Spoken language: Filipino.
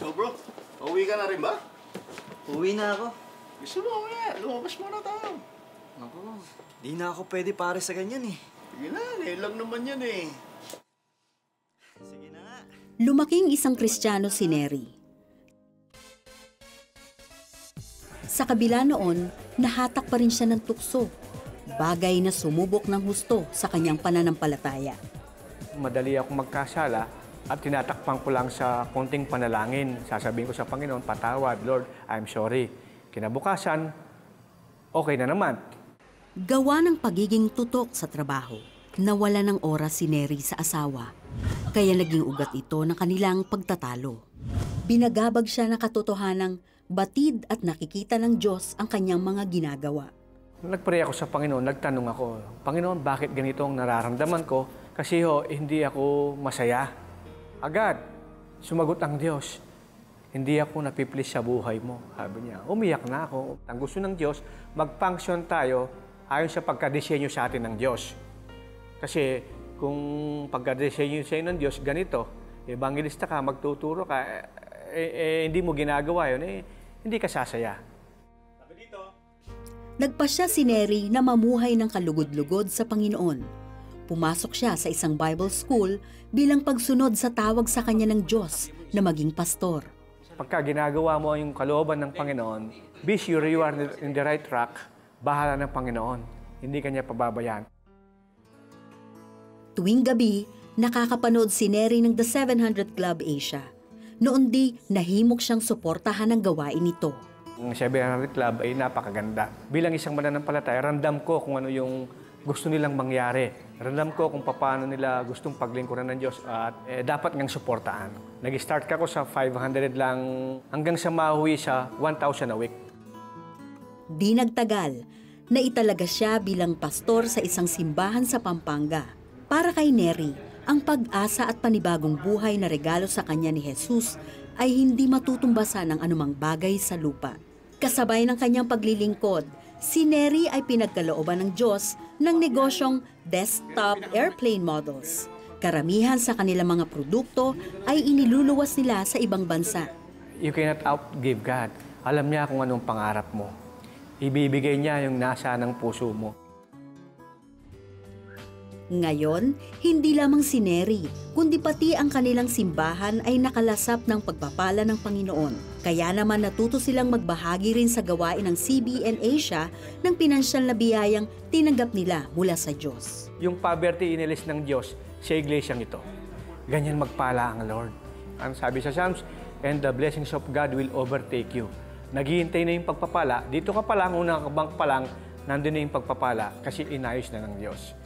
So bro, uwi ka na rin ba? Uwi na ako. Gusto mo kaya, lumabas muna tayo. Ako, di na ako pwede pare sa ganyan eh. Sige na, ngayon lang naman yan eh. Sige na nga. Lumaking isang Kristiyano si Nery. Sa kabila noon, nahatak pa rin siya ng tukso. Bagay na sumubok ng husto sa kanyang pananampalataya. Madali ako magkasala at tinatakpan ko lang sa konting panalangin. Sasabihin ko sa Panginoon, patawad, Lord, I'm sorry. Kinabukasan, okay na naman. Gawa ng pagiging tutok sa trabaho, nawala ng oras si Nery sa asawa. Kaya naging ugat ito ng kanilang pagtatalo. Binagabag siya ng katotohanang batid at nakikita ng Diyos ang kanyang mga ginagawa. Nagpray ako sa Panginoon, nagtanong ako, Panginoon, bakit ganito ang nararamdaman ko? Kasi hindi ako masaya. Agad, sumagot ang Diyos. Hindi ako napiplis sa buhay mo. Sabi niya, umiyak na ako. Ang gusto ng Diyos, mag-function tayo ayon sa pagkadesenyo sa atin ng Diyos. Kasi kung pagkadesenyo sa ng Diyos, ganito, evangelista ka, magtuturo ka, hindi mo ginagawa yun, hindi ka sasaya. Sabi dito, Nagpasya si Nery na mamuhay ng kalugod-lugod sa Panginoon. Pumasok siya sa isang Bible school bilang pagsunod sa tawag sa kanya ng Diyos na maging pastor. Pagka ginagawa mo yung kalooban ng Panginoon, be sure you are in the right track, bahala ng Panginoon. Hindi kanya pababayaan. Tuwing gabi, nakakapanood si Nery ng The 700 Club Asia. Noon di, nahimok siyang suportahan ng gawain nito. Ang 700 Club ay napakaganda. Bilang isang mananampalataya, ramdam ko kung ano yung gusto nilang mangyari. Ramdam ko kung paano nila gustong paglingkuran ng Diyos at dapat ngang suportaan. Nag-start ka ko sa 500 lang hanggang sa mahuwi sa 1,000 a week. Di nagtagal, naitalaga siya bilang pastor sa isang simbahan sa Pampanga. Para kay Nery, ang pag-asa at panibagong buhay na regalo sa kanya ni Jesus ay hindi matutumbasan ng anumang bagay sa lupa. Kasabay ng kanyang paglilingkod, si Nery ay pinagkalooban ng Diyos ng negosyong desktop airplane models. Karamihan sa kanilang mga produkto ay iniluluwas nila sa ibang bansa. You cannot outgive God. Alam niya kung anong pangarap mo. Ibibigay niya yung nasa ng puso mo. Ngayon, hindi lamang si Nery, kundi pati ang kanilang simbahan ay nakalasap ng pagpapala ng Panginoon. Kaya naman natuto silang magbahagi rin sa gawain ng CBN Asia ng pinansyal na biyayang tinanggap nila mula sa Diyos. Yung poverty inilis ng Diyos sa iglesyang ito. Ganyan magpala ang Lord. Ang sabi sa Psalms, and the blessings of God will overtake you. Naghihintay na yung pagpapala. Dito ka pa lang, unang kabang pa lang, nandun na yung pagpapala kasi inayos na ng Diyos.